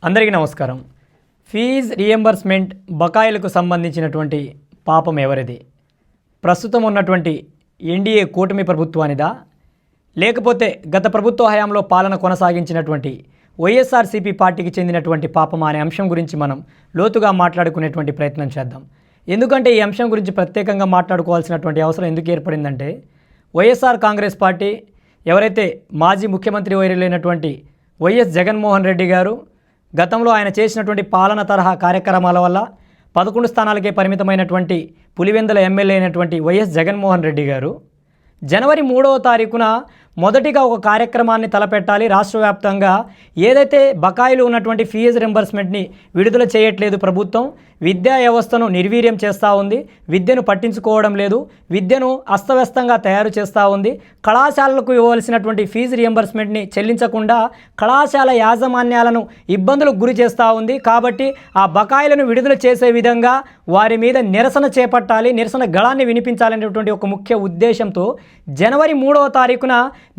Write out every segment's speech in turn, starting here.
అందరికీ నమస్కారం. Fees reimbursement బకాయిలకు సంబంధించినటువంటి పాపం ఎవరిది? ప్రస్తుతం ఉన్నటువంటి ఎన్డీఏ కూటమి ప్రభుత్వానిదా, లేకపోతే గత ప్రభుత్వ హయాంలో పాలన కొనసాగించినటువంటి వైఎస్ఆర్సీపీ పార్టీకి చెందినటువంటి పాపమా అనే అంశం గురించి మనం లోతుగా మాట్లాడుకునేటువంటి ప్రయత్నం చేద్దాం. ఎందుకంటే ఈ అంశం గురించి ప్రత్యేకంగా మాట్లాడుకోవాల్సినటువంటి అవసరం ఎందుకు ఏర్పడిందంటే, వైఎస్ఆర్ కాంగ్రెస్ పార్టీ ఎవరైతే మాజీ ముఖ్యమంత్రి వైరైనటువంటి వైఎస్ జగన్మోహన్ రెడ్డి గారు గతంలో ఆయన చేసినటువంటి పాలన తరహా కార్యక్రమాల వల్ల 11 స్థానాలకే పరిమితమైనటువంటి పులివెందుల ఎమ్మెల్యే అయినటువంటి వైఎస్ జగన్మోహన్ రెడ్డి గారు జనవరి 3వ తారీఖున మొదటిగా ఒక కార్యక్రమాన్ని తలపెట్టాలి. రాష్ట్ర వ్యాప్తంగా ఏదైతే బకాయిలు ఉన్నటువంటి ఫీజు రింబర్స్మెంట్ని విడుదల చేయట్లేదు ప్రభుత్వం, విద్యా వ్యవస్థను నిర్వీర్యం చేస్తూ ఉంది, విద్యను పట్టించుకోవడం లేదు, విద్యను అస్తవ్యస్తంగా తయారు చేస్తూ ఉంది, కళాశాలలకు ఇవ్వవలసినటువంటి ఫీజు రియంబర్స్మెంట్ని చెల్లించకుండా కళాశాల యాజమాన్యాలను ఇబ్బందులకు గురి చేస్తూ ఉంది. కాబట్టి ఆ బకాయిలను విడుదల చేసే విధంగా వారి మీద నిరసన చేపట్టాలి, నిరసన గళాన్ని వినిపించాలనేటువంటి ఒక ముఖ్య ఉద్దేశంతో జనవరి 3వ తారీఖున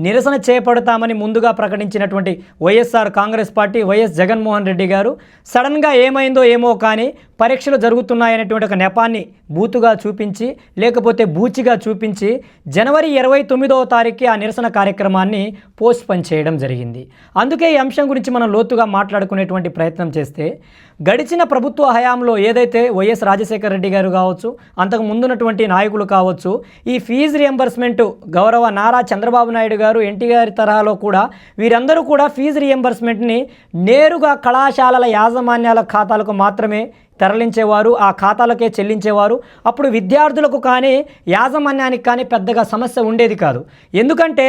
నిరసన చేపడతామని ముందుగా ప్రకటించినటువంటి వైఎస్ఆర్ కాంగ్రెస్ పార్టీ వైఎస్ జగన్మోహన్ రెడ్డి గారు సడన్గా ఏమైందో ఏమో కానీ పరీక్షలు జరుగుతున్నాయనేటువంటి ఒక నెపాన్ని బూతుగా చూపించి, లేకపోతే బూచిగా చూపించి జనవరి 29వ తారీఖుకి ఆ నిరసన కార్యక్రమాన్ని పోస్ట్పోన్ చేయడం జరిగింది. అందుకే ఈ అంశం గురించి మనం లోతుగా మాట్లాడుకునేటువంటి ప్రయత్నం చేస్తే, గడిచిన ప్రభుత్వ హయాంలో ఏదైతే వైఎస్ రాజశేఖర రెడ్డి గారు కావచ్చు, అంతకు ముందున్నటువంటి నాయకులు కావచ్చు, ఈ ఫీజు రియంబర్స్మెంట్ గౌరవ నారా చంద్రబాబు నాయుడు గారు, ఎన్టీ గారి తరహాలో కూడా వీరందరూ కూడా ఫీజు రియంబర్స్మెంట్ని నేరుగా కళాశాలల యాజమాన్యాల ఖాతాలకు మాత్రమే తరలించేవారు, ఆ ఖాతాలకే చెల్లించేవారు. అప్పుడు విద్యార్థులకు కానీ యాజమాన్యానికి కానీ పెద్దగా సమస్య ఉండేది కాదు. ఎందుకంటే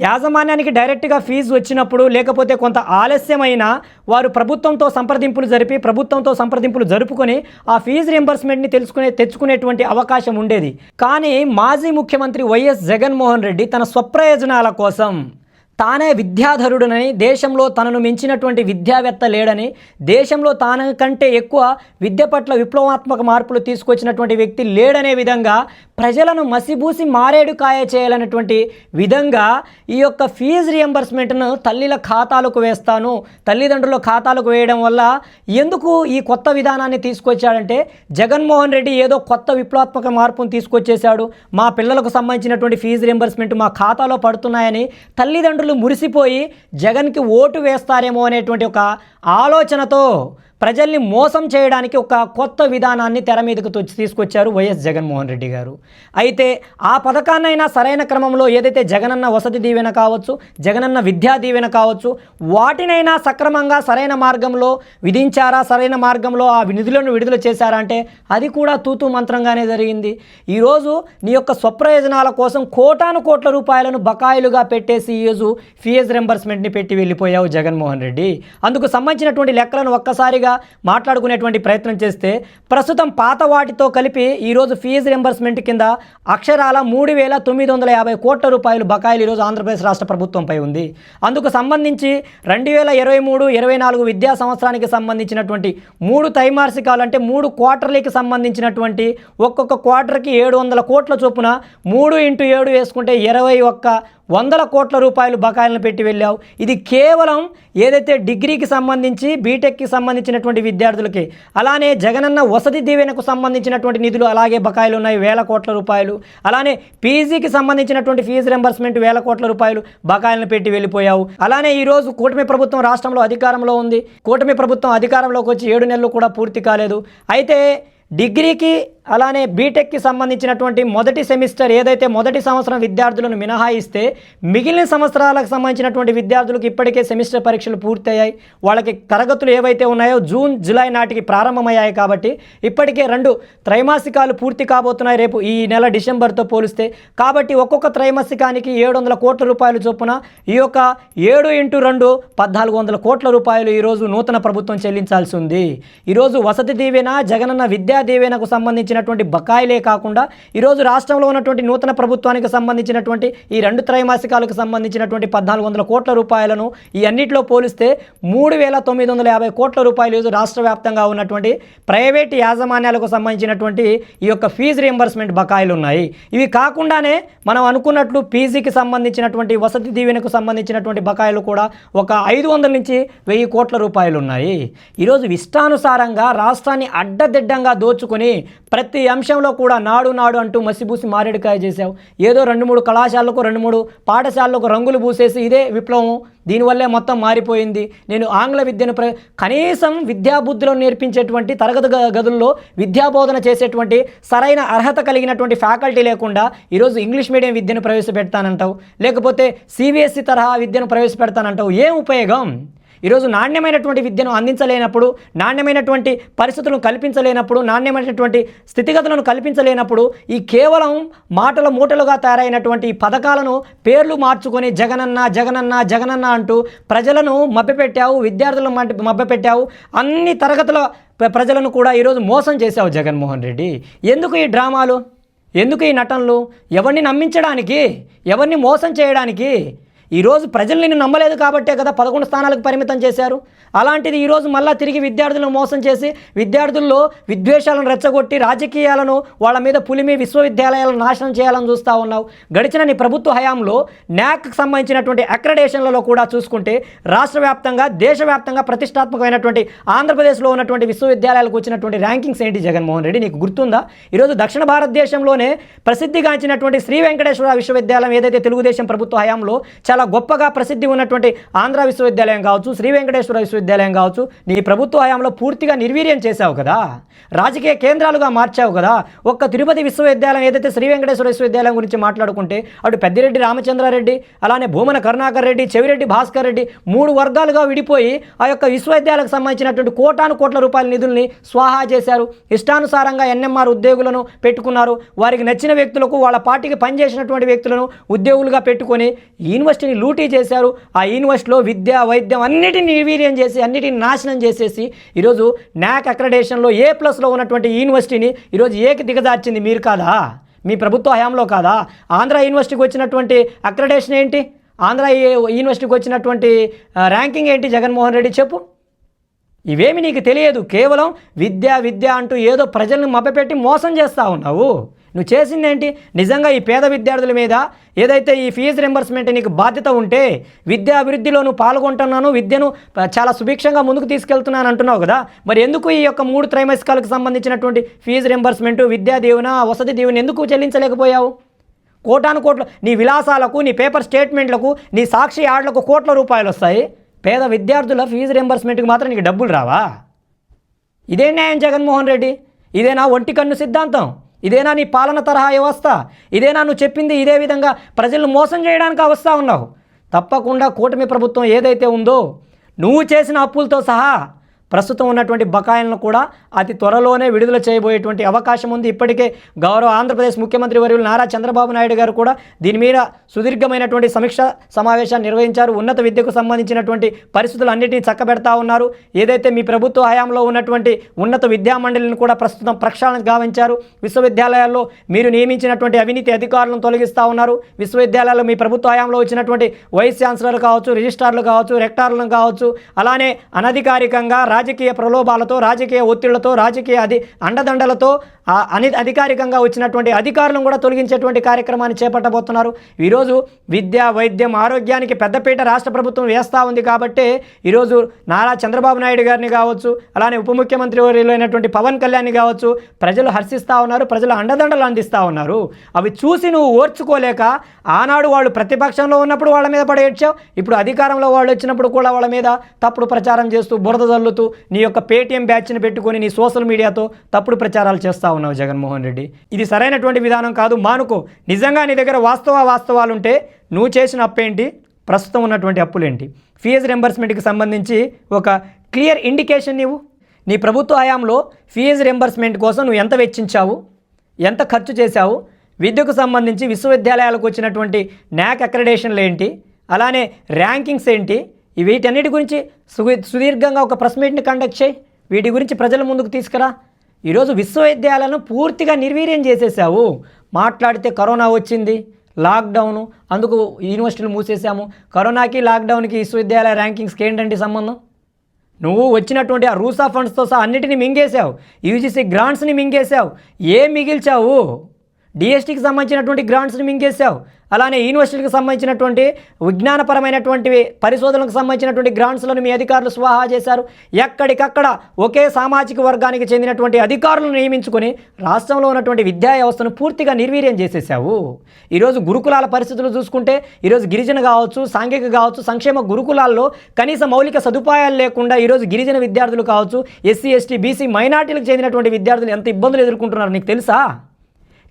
యాజమాన్యానికి డైరెక్ట్గా ఫీజు వచ్చినప్పుడు, లేకపోతే కొంత ఆలస్యమైనా వారు ప్రభుత్వంతో సంప్రదింపులు జరుపుకొని ఆ ఫీజు రింబర్స్మెంట్ని తెచ్చుకునేటువంటి అవకాశం ఉండేది. కానీ మాజీ ముఖ్యమంత్రి వైఎస్ జగన్మోహన్ రెడ్డి తన స్వప్రయోజనాల కోసం తానే విద్యాధరుడనని, దేశంలో తనను మించినటువంటి విద్యావేత్త లేడని, దేశంలో తన కంటే ఎక్కువ విద్య పట్ల విప్లవాత్మక మార్పులు తీసుకొచ్చినటువంటి వ్యక్తి లేడనే విధంగా ప్రజలను మసిబూసి మారేడుకాయ చేయాలనేటువంటి విధంగా ఈ యొక్క ఫీజు రియంబర్స్మెంట్ను తల్లిల ఖాతాలకు వేస్తాను, తల్లిదండ్రుల ఖాతాలకు వేయడం వల్ల ఎందుకు ఈ కొత్త విధానాన్ని తీసుకొచ్చాడంటే, జగన్మోహన్ రెడ్డి ఏదో కొత్త విప్లవాత్మక మార్పును తీసుకొచ్చేశాడు, మా పిల్లలకు సంబంధించినటువంటి ఫీజు రియంబర్స్మెంట్ మా ఖాతాలో పడుతున్నాయని తల్లిదండ్రులు మురిసిపోయి జగన్కి ఓటు వేస్తారేమో అనేటువంటి ఒక ఆలోచనతో ప్రజల్ని మోసం చేయడానికి ఒక కొత్త విధానాన్ని తెర మీదకు తీసుకొచ్చారు వైఎస్ జగన్మోహన్ రెడ్డి గారు. అయితే ఆ పథకాన్నైనా సరైన క్రమంలో ఏదైతే జగనన్న వసతి దీవెన కావచ్చు, జగనన్న విద్యా దీవెన కావచ్చు, వాటినైనా సక్రమంగా సరైన మార్గంలో విధించారా, సరైన మార్గంలో ఆ నిధులను విడుదల చేశారా అంటే అది కూడా తూతూ మంత్రంగానే జరిగింది. ఈరోజు నీ యొక్క స్వప్రయోజనాల కోసం కోటాను కోట్ల రూపాయలను బకాయిలుగా పెట్టేసి ఈరోజు ఫీజు రింబర్స్మెంట్ని పెట్టి వెళ్ళిపోయావు జగన్మోహన్ రెడ్డి. అందుకు సంబంధించినటువంటి లెక్కలను ఒక్కసారిగా మాట్లాడుకునేటువంటి ప్రయత్నం చేస్తే, ప్రస్తుతం పాత వాటితో కలిపి ఈరోజు ఫీజు రింబర్స్మెంట్ కింద అక్షరాల 3,950 కోట్ల రూపాయలు బకాయిలు ఈరోజు ఆంధ్రప్రదేశ్ రాష్ట్ర ప్రభుత్వంపై ఉంది. అందుకు సంబంధించి 2023-24 విద్యా సంవత్సరానికి సంబంధించినటువంటి 3 త్రైమాసికాలు అంటే 3 క్వార్టర్లీకి సంబంధించినటువంటి ఒక్కొక్క క్వార్టర్కి 700 కోట్ల చొప్పున 3 × 7 వేసుకుంటే 21,100 కోట్ల రూపాయలు బకాయిలను పెట్టి వెళ్ళావు. ఇది కేవలం ఏదైతే డిగ్రీకి సంబంధించి, బీటెక్కి సంబంధించినటువంటి విద్యార్థులకి, అలానే జగనన్న వసతి దీవెనకు సంబంధించినటువంటి నిధులు అలాగే బకాయిలు ఉన్నాయి 1,000 కోట్ల రూపాయలు, అలానే పీజీకి సంబంధించినటువంటి ఫీజు రింబర్స్మెంట్ 1,000 కోట్ల రూపాయలు బకాయిలను పెట్టి వెళ్ళిపోయావు. అలానే ఈరోజు కూటమి ప్రభుత్వం రాష్ట్రంలో అధికారంలో ఉంది. కూటమి ప్రభుత్వం అధికారంలోకి వచ్చి 7 నెలలు కూడా పూర్తి కాలేదు. అయితే డిగ్రీకి అలానే బీటెక్కి సంబంధించినటువంటి మొదటి సెమిస్టర్ ఏదైతే మొదటి సంవత్సరం విద్యార్థులను మినహాయిస్తే మిగిలిన సంవత్సరాలకు సంబంధించినటువంటి విద్యార్థులకు ఇప్పటికే సెమిస్టర్ పరీక్షలు పూర్తయ్యాయి. వాళ్ళకి తరగతులు ఏవైతే ఉన్నాయో జూన్ జూలై నాటికి ప్రారంభమయ్యాయి. కాబట్టి ఇప్పటికే 2 త్రైమాసికాలు పూర్తి కాబోతున్నాయి రేపు ఈ నెల డిసెంబర్తో పోలిస్తే. కాబట్టి ఒక్కొక్క త్రైమాసికానికి 700 కోట్ల రూపాయలు చొప్పున ఈ యొక్క 7 × 2 1,400 కోట్ల రూపాయలు ఈరోజు నూతన ప్రభుత్వం చెల్లించాల్సి ఉంది. ఈరోజు వసతి దీవెన, జగనన్న విద్యా దీవెనకు సంబంధించిన సంబంధించినటువంటి బకాయిలే కాకుండా ఈరోజు రాష్ట్రంలో ఉన్నటువంటి నూతన ప్రభుత్వానికి సంబంధించినటువంటి ఈ 2 త్రైమాసికాలకు సంబంధించినటువంటి 1400 కోట్ల రూపాయలను ఈ అన్నిటిలో పోలిస్తే 3950 కోట్ల రూపాయలు ఈరోజు రాష్ట్ర వ్యాప్తంగా ఉన్నటువంటి ప్రైవేట్ యాజమాన్యాలకు సంబంధించినటువంటి ఈ యొక్క ఫీజు రియంబర్స్మెంట్ బకాయిలు ఉన్నాయి. ఇవి కాకుండానే మనం అనుకున్నట్లు పీజీకి సంబంధించినటువంటి వసతి దీవెనకు సంబంధించినటువంటి బకాయిలు కూడా ఒక 500 నుంచి 1000 కోట్ల రూపాయలు ఉన్నాయి. ఈరోజు ఇష్టానుసారంగా రాష్ట్రాన్ని అడ్డదిడ్డంగా దోచుకొని ప్రతి అంశంలో కూడా నాడు నాడు అంటూ మసిబూసి మారేడుకాయ చేశావు. ఏదో 2-3 కళాశాలకు 2-3 పాఠశాలలకు రంగులు పూసేసి ఇదే విప్లవం, దీనివల్లే మొత్తం మారిపోయింది. నేను ఆంగ్ల విద్యను కనీసం విద్యాబుద్ధులను నేర్పించేటువంటి తరగతి గదుల్లో విద్యాబోధన చేసేటువంటి సరైన అర్హత కలిగినటువంటి ఫ్యాకల్టీ లేకుండా ఈరోజు ఇంగ్లీష్ మీడియం విద్యను ప్రవేశపెడతానంటావు, లేకపోతే సిబిఎస్ఈ తరహా విద్యను ప్రవేశపెడతానంటావు. ఏం ఉపయోగం? ఈరోజు నాణ్యమైనటువంటి విద్యను అందించలేనప్పుడు, నాణ్యమైనటువంటి పరిస్థితులను కల్పించలేనప్పుడు, నాణ్యమైనటువంటి స్థితిగతులను కల్పించలేనప్పుడు ఈ కేవలం మాటల మూటలుగా తయారైనటువంటి ఈ పథకాలను పేర్లు మార్చుకొని జగనన్న జగనన్న జగనన్న అంటూ ప్రజలను మభ్యపెట్టావు, విద్యార్థులను మభ్యపెట్టావు, అన్ని తరగతుల ప్రజలను కూడా ఈరోజు మోసం చేశావు జగన్మోహన్ రెడ్డి. ఎందుకు ఈ డ్రామాలు? ఎందుకు ఈ నటనలు? ఎవరిని నమ్మించడానికి, ఎవరిని మోసం చేయడానికి? ఈరోజు ప్రజలు నిన్ను నమ్మలేదు కాబట్టే కదా 11 స్థానాలకు పరిమితం చేశారు. అలాంటిది ఈరోజు మళ్ళా తిరిగి విద్యార్థులను మోసం చేసి విద్యార్థుల్లో విద్వేషాలను రెచ్చగొట్టి రాజకీయాలను వాళ్ళ మీద పులిమి విశ్వవిద్యాలయాలను నాశనం చేయాలని చూస్తూ ఉన్నావు. గడిచిన నీ ప్రభుత్వ హయాంలో న్యాక్కి సంబంధించినటువంటి అక్రెడిటేషన్లలో కూడా చూసుకుంటే రాష్ట్ర వ్యాప్తంగా దేశవ్యాప్తంగా ప్రతిష్టాత్మకమైనటువంటి ఆంధ్రప్రదేశ్లో ఉన్నటువంటి విశ్వవిద్యాలయాలకు వచ్చినటువంటి ర్యాంకింగ్స్ ఏంటి జగన్మోహన్ రెడ్డి? నీకు గుర్తుందా? ఈరోజు దక్షిణ భారతదేశంలోనే ప్రసిద్ధిగాంచినటువంటి శ్రీ వెంకటేశ్వర విశ్వవిద్యాలయం ఏదైతే తెలుగుదేశం ప్రభుత్వ హయాంలో చాలా గొప్పగా ప్రసిద్ధి ఉన్నటువంటి ఆంధ్ర విశ్వవిద్యాలయం కావచ్చు, శ్రీ వెంకటేశ్వర విశ్వవిద్యాలయం కావచ్చు, నీ ప్రభుత్వ హయాంలో పూర్తిగా నిర్వీర్యం చేశావు కదా, రాజకీయ కేంద్రాలుగా మార్చావు కదా. ఒక్క తిరుపతి విశ్వవిద్యాలయం ఏదైతే శ్రీ వెంకటేశ్వర విశ్వవిద్యాలయం గురించి మాట్లాడుకుంటే అటు పెద్దిరెడ్డి రామచంద్రారెడ్డి, అలానే భూమన కరుణాకర్ రెడ్డి, చెవిరెడ్డి భాస్కర్ రెడ్డి 3 వర్గాలుగా విడిపోయి ఆ యొక్క విశ్వవిద్యాలయాలకు సంబంధించినటువంటి కోటాను రూపాయల నిధుల్ని స్వాహా చేశారు. ఇష్టానుసారంగా ఎన్ఎంఆర్ ఉద్యోగులను పెట్టుకున్నారు. వారికి నచ్చిన వ్యక్తులకు, వాళ్ళ పార్టీకి పనిచేసినటువంటి వ్యక్తులను ఉద్యోగులుగా పెట్టుకొని యూనివర్సిటీని లూటీ చేశారు. ఆ యూనివర్సిటీలో విద్య, వైద్యం అన్నిటిని నిర్వీర్యం చేసి అన్నిటిని నాశనం చేసేసి ఈరోజు న్యాక్ అక్రెడిటేషన్లో A+లో ఉన్నటువంటి యూనివర్సిటీని ఈరోజు ఏకి దిగజార్చింది మీరు కాదా? మీ ప్రభుత్వ హయాంలో కాదా? ఆంధ్ర యూనివర్సిటీకి వచ్చినటువంటి అక్రెడిటేషన్ ఏంటి? ఆంధ్ర యూనివర్సిటీకి వచ్చినటువంటి ర్యాంకింగ్ ఏంటి జగన్మోహన్ రెడ్డి చెప్పు? ఇవేమి నీకు తెలియదు. కేవలం విద్య అంటూ ఏదో ప్రజలను మభ్యపెట్టి మోసం చేస్తూ ఉన్నావు. నువ్వు చేసిందేంటి? నిజంగా ఈ పేద విద్యార్థుల మీద ఏదైతే ఈ ఫీజు రింబర్స్మెంట్ నీకు బాధ్యత ఉంటే, విద్యా అభివృద్ధిలో నువ్వు పాల్గొంటున్నాను, విద్యను చాలా సుభిక్షంగా ముందుకు తీసుకెళ్తున్నాను అంటున్నావు కదా, మరి ఎందుకు ఈ యొక్క 3 త్రైమాసికాలకు సంబంధించినటువంటి ఫీజు రింబర్స్మెంట్, విద్యా దీవెన, వసతి దీవెన ఎందుకు చెల్లించలేకపోయావు? కోట్లు నీ విలాసాలకు, నీ పేపర్ స్టేట్మెంట్లకు, నీ సాక్షి యాడ్లకు కోట్ల రూపాయలు వస్తాయి. పేద విద్యార్థుల ఫీజు రింబర్స్మెంట్కి మాత్రం నీకు డబ్బులు రావా? ఇదే న్యాయం జగన్మోహన్ రెడ్డి? ఇదేనా ఒంటి కన్ను సిద్ధాంతం? ఇదేనా నీ పాలన తరహా వ్యవస్థ? ఇదేనా నువ్వు చెప్పింది? ఇదే విధంగా ప్రజలను మోసం చేయడానికి వస్తూ ఉన్నావు. తప్పకుండా కూటమి ప్రభుత్వం ఏదైతే ఉందో నువ్వు చేసిన అప్పులతో సహా ప్రస్తుతం ఉన్నటువంటి బకాయిలను కూడా అతి త్వరలోనే విడుదల చేయబోయేటువంటి అవకాశం ఉంది. ఇప్పటికే గౌరవ ఆంధ్రప్రదేశ్ ముఖ్యమంత్రి వర్యులు నారా చంద్రబాబు నాయుడు గారు కూడా దీని మీద సుదీర్ఘమైనటువంటి సమీక్ష సమావేశాన్ని నిర్వహించారు. ఉన్నత విద్యకు సంబంధించినటువంటి పరిస్థితులు అన్నింటినీ చక్కబెడతా ఉన్నారు. ఏదైతే మీ ప్రభుత్వ హయాంలో ఉన్నటువంటి ఉన్నత విద్యామండలిని కూడా ప్రస్తుతం ప్రక్షాళన గావించారు. విశ్వవిద్యాలయాల్లో మీరు నియమించినటువంటి అవినీతి అధికారులను తొలగిస్తూ ఉన్నారు. విశ్వవిద్యాలయాల్లో మీ ప్రభుత్వ హయాంలో వచ్చినటువంటి వైస్ ఛాన్సలర్లు కావచ్చు, రిజిస్ట్రార్లు కావచ్చు, రెక్టార్లను కావచ్చు, అలానే అనధికారికంగా రాజకీయ ప్రలోభాలతో, రాజకీయ ఒత్తిళ్లతో, రాజకీయ అండదండలతో అధికారికంగా వచ్చినటువంటి అధికారులను కూడా తొలగించేటువంటి కార్యక్రమాన్ని చేపట్టబోతున్నారు. ఈరోజు విద్య, వైద్యం, ఆరోగ్యానికి పెద్దపీట రాష్ట్ర ప్రభుత్వం వేస్తూ ఉంది. కాబట్టి ఈరోజు నారా చంద్రబాబు నాయుడు గారిని కావచ్చు, అలానే ఉప ముఖ్యమంత్రి అయినటువంటి పవన్ కళ్యాణ్ని కావచ్చు ప్రజలు హర్షిస్తూ ఉన్నారు, ప్రజలు అండదండలు అందిస్తూ ఉన్నారు. అవి చూసి నువ్వు ఓర్చుకోలేక ఆనాడు వాళ్ళు ప్రతిపక్షంలో ఉన్నప్పుడు వాళ్ళ మీద పడేడ్చావు, ఇప్పుడు అధికారంలో వాళ్ళు వచ్చినప్పుడు కూడా వాళ్ళ మీద తప్పుడు ప్రచారం చేస్తూ బురద జల్లుతూ నీ యొక్క పేటీఎం బ్యాచ్ని పెట్టుకొని నీ సోషల్ మీడియాతో తప్పుడు ప్రచారాలు చేస్తూ ఉన్నావు జగన్మోహన్ రెడ్డి. ఇది సరైనటువంటి విధానం కాదు. మానుకో. నిజంగా నీ దగ్గర వాస్తవాలు ఉంటే నువ్వు చేసిన అప్పేంటి, ప్రస్తుతం ఉన్నటువంటి అప్పులేంటి, ఫీజు రింబర్స్మెంట్కి సంబంధించి ఒక క్లియర్ ఇండికేషన్ నీవు. నీ ప్రభుత్వ హయాంలో ఫీజు రింబర్స్మెంట్ కోసం నువ్వు ఎంత వెచ్చించావు, ఎంత ఖర్చు చేశావు, విద్యకు సంబంధించి విశ్వవిద్యాలయాలకు వచ్చినటువంటి న్యాక్ అక్రెడిటేషన్లు ఏంటి, అలానే ర్యాంకింగ్స్ ఏంటి, వీటన్నిటి గురించి సుదీర్ఘంగా ఒక ప్రెస్ మీట్ని కండక్ట్ చేయి. వీటి గురించి ప్రజల ముందుకు తీసుకురా. ఈరోజు విశ్వవిద్యాలయాలను పూర్తిగా నిర్వీర్యం చేసేసావు. మాట్లాడితే కరోనా వచ్చింది, లాక్డౌను, అందుకు యూనివర్సిటీలు మూసేసాము. కరోనాకి లాక్డౌన్కి విశ్వవిద్యాలయ ర్యాంకింగ్స్కి ఏంటంటే సంబంధం? నువ్వు వచ్చినటువంటి ఆ రూసా ఫండ్స్తో సహా అన్నిటినీ మింగేశావు. యూజీసీ గ్రాంట్స్ని మింగేశావు. ఏం మిగిల్చావు? డిఎస్టీకి సంబంధించినటువంటి గ్రాంట్స్ని మింగేశావు. అలానే యూనివర్సిటీకి సంబంధించినటువంటి విజ్ఞానపరమైనటువంటి పరిశోధనలకు సంబంధించినటువంటి గ్రాంట్స్లను మీ అధికారులు స్వాహా చేశారు. ఎక్కడికక్కడ ఒకే సామాజిక వర్గానికి చెందినటువంటి అధికారులను నియమించుకొని రాష్ట్రంలో ఉన్నటువంటి విద్యా వ్యవస్థను పూర్తిగా నిర్వీర్యం చేసేసావు. ఈరోజు గురుకులాల పరిస్థితులు చూసుకుంటే ఈరోజు గిరిజన కావచ్చు, సాంఘిక కావచ్చు, సంక్షేమ గురుకులాల్లో కనీస మౌలిక సదుపాయాలు లేకుండా ఈరోజు గిరిజన విద్యార్థులు కావచ్చు, ఎస్సీ, ఎస్టీ, బీసీ మైనార్టీలకు చెందినటువంటి విద్యార్థులు ఎంత ఇబ్బందులు ఎదుర్కొంటున్నారో నీకు తెలుసా?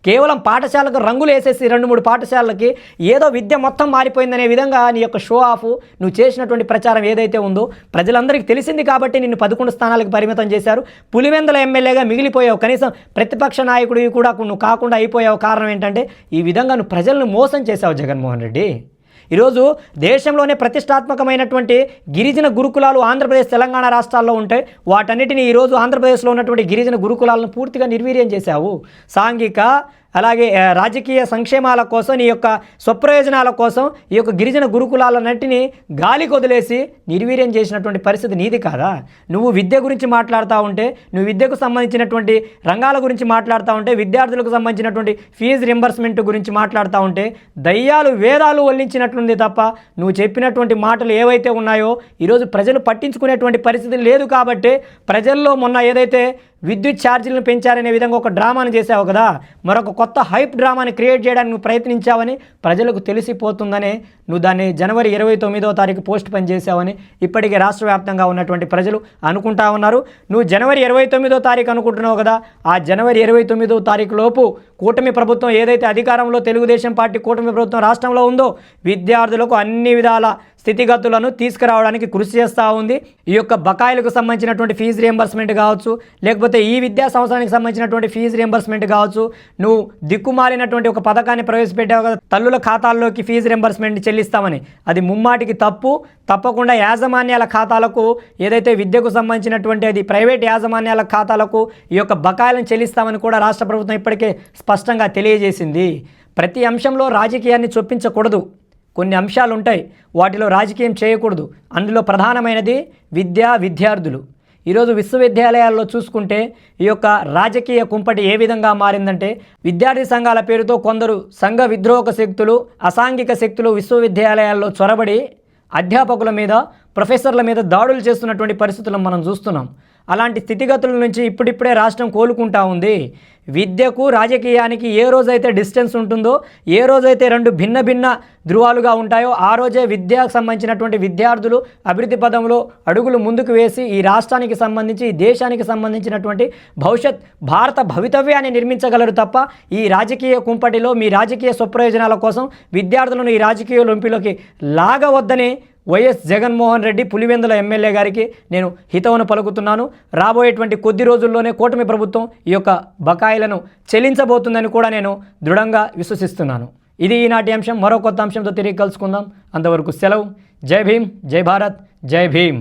కేవలం పాఠశాలకు రంగులు వేసేసి 2-3 పాఠశాలలకి ఏదో విద్య మొత్తం మారిపోయిందనే విధంగా నీ యొక్క షో ఆఫ్, నువ్వు చేసినటువంటి ప్రచారం ఏదైతే ఉందో ప్రజలందరికీ తెలిసింది కాబట్టి నిన్ను 11 స్థానాలకు పరిమితం చేశారు. పులివెందుల ఎమ్మెల్యేగా మిగిలిపోయావు. కనీసం ప్రతిపక్ష నాయకుడివి కూడా నువ్వు కాకుండా అయిపోయావు. కారణం ఏంటంటే ఈ విధంగా నువ్వు ప్రజలను మోసం చేశావు జగన్మోహన్ రెడ్డి. ఈరోజు దేశంలోనే ప్రతిష్టాత్మకమైనటువంటి గిరిజన గురుకులాలు ఆంధ్రప్రదేశ్, తెలంగాణ రాష్ట్రాల్లో ఉంటాయి. వాటన్నిటిని ఈరోజు ఆంధ్రప్రదేశ్లో ఉన్నటువంటి గిరిజన గురుకులాలను పూర్తిగా నిర్వీర్యం చేశావు. సాంఘిక అలాగే రాజకీయ సంక్షేమాల కోసం, నీ యొక్క స్వప్రయోజనాల కోసం ఈ యొక్క గిరిజన గురుకులాలన్నింటినీ గాలికి వదిలేసి నిర్వీర్యం చేసినటువంటి పరిస్థితి నీది కాదా? నువ్వు విద్య గురించి మాట్లాడుతూ ఉంటే, నువ్వు విద్యకు సంబంధించినటువంటి రంగాల గురించి మాట్లాడుతూ ఉంటే, విద్యార్థులకు సంబంధించినటువంటి ఫీజు రింబర్స్మెంట్ గురించి మాట్లాడుతూ ఉంటే దయ్యాలు వేదాలు వల్లించినట్లుంది తప్ప నువ్వు చెప్పినటువంటి మాటలు ఏవైతే ఉన్నాయో ఈరోజు ప్రజలు పట్టించుకునేటువంటి పరిస్థితి లేదు. కాబట్టి ప్రజల్లో మొన్న ఏదైతే విద్యుత్ ఛార్జీలను పెంచారనే విధంగా ఒక డ్రామాను చేసావు కదా, మరొక కొత్త హైప్ డ్రామాని క్రియేట్ చేయడానికి నువ్వు ప్రయత్నించావని ప్రజలకు తెలిసిపోతుందని నువ్వు దాన్ని జనవరి 29వ తారీఖు పోస్ట్ పని చేసావని ఇప్పటికే రాష్ట్ర వ్యాప్తంగా ఉన్నటువంటి ప్రజలు అనుకుంటా ఉన్నారు. నువ్వు జనవరి 29వ తారీఖు అనుకుంటున్నావు కదా, ఆ జనవరి 29వ తారీఖు లోపు కూటమి ప్రభుత్వం ఏదైతే అధికారంలో తెలుగుదేశం పార్టీ కూటమి ప్రభుత్వం రాష్ట్రంలో ఉందో విద్యార్థులకు అన్ని విధాల స్థితిగతులను తీసుకురావడానికి కృషి చేస్తూ ఉంది. ఈ యొక్క బకాయిలకు సంబంధించినటువంటి ఫీజు రియంబర్స్మెంట్ కావచ్చు, లేకపోతే ఈ విద్యా సంవత్సరానికి సంబంధించినటువంటి ఫీజు రియంబర్స్మెంట్ కావచ్చు, నువ్వు దిక్కుమాలినటువంటి ఒక పథకాన్ని ప్రవేశపెట్టావు కదా, తల్లుల ఖాతాల్లోకి ఫీజు రియంబర్స్మెంట్ చెల్లిస్తామని. అది ముమ్మాటికి తప్పు. తప్పకుండా యాజమాన్యాల ఖాతాలకు ఏదైతే విద్యకు సంబంధించినటువంటి అది ప్రైవేట్ యాజమాన్యాల ఖాతాలకు ఈ యొక్క బకాయిలను చెల్లిస్తామని కూడా రాష్ట్ర ప్రభుత్వం ఇప్పటికే స్పష్టంగా తెలియజేసింది. ప్రతి అంశంలో రాజకీయాన్ని చొప్పించకూడదు. కొన్ని అంశాలు ఉంటాయి, వాటిలో రాజకీయం చేయకూడదు. అందులో ప్రధానమైనది విద్యార్థులు. ఈరోజు విశ్వవిద్యాలయాల్లో చూసుకుంటే ఈ యొక్క రాజకీయ కుంపటి ఏ విధంగా మారిందంటే, విద్యార్థి సంఘాల పేరుతో కొందరు సంఘ విద్రోహక శక్తులు, అసాంఘిక శక్తులు విశ్వవిద్యాలయాల్లో చొరబడి అధ్యాపకుల మీద, ప్రొఫెసర్ల మీద దాడులు చేస్తున్నటువంటి పరిస్థితులను మనం చూస్తున్నాం. అలాంటి స్థితిగతుల నుంచి ఇప్పుడిప్పుడే రాష్ట్రం కోలుకుంటా ఉంది. విద్యకు రాజకీయానికి ఏ రోజైతే డిస్టెన్స్ ఉంటుందో, ఏ రోజైతే రెండు భిన్న భిన్న ధృవాలుగా ఉంటాయో ఆ రోజే విద్యకు సంబంధించినటువంటి విద్యార్థులు అభివృద్ధి పదంలో అడుగులు ముందుకు వేసి ఈ రాష్ట్రానికి సంబంధించి, ఈ దేశానికి సంబంధించినటువంటి భారత భవితవ్యాన్ని నిర్మించగలరు తప్ప ఈ రాజకీయ కుంపటిలో మీ రాజకీయ స్వప్రయోజనాల కోసం విద్యార్థులను ఈ రాజకీయ లొంపిలోకి లాగవద్దని వైఎస్ జగన్మోహన్ రెడ్డి పులివెందుల ఎమ్మెల్యే గారికి నేను హితవును పలుకుతున్నాను. రాబోయేటువంటి కొద్ది రోజుల్లోనే కూటమి ప్రభుత్వం ఈ యొక్క బకాయిలను చెల్లించబోతుందని కూడా నేను దృఢంగా విశ్వసిస్తున్నాను. ఇది ఈనాటి అంశం. మరో కొత్త అంశంతో తిరిగి కలుసుకుందాం. అంతవరకు సెలవు. జై భీమ్, జై భారత్, జై భీమ్.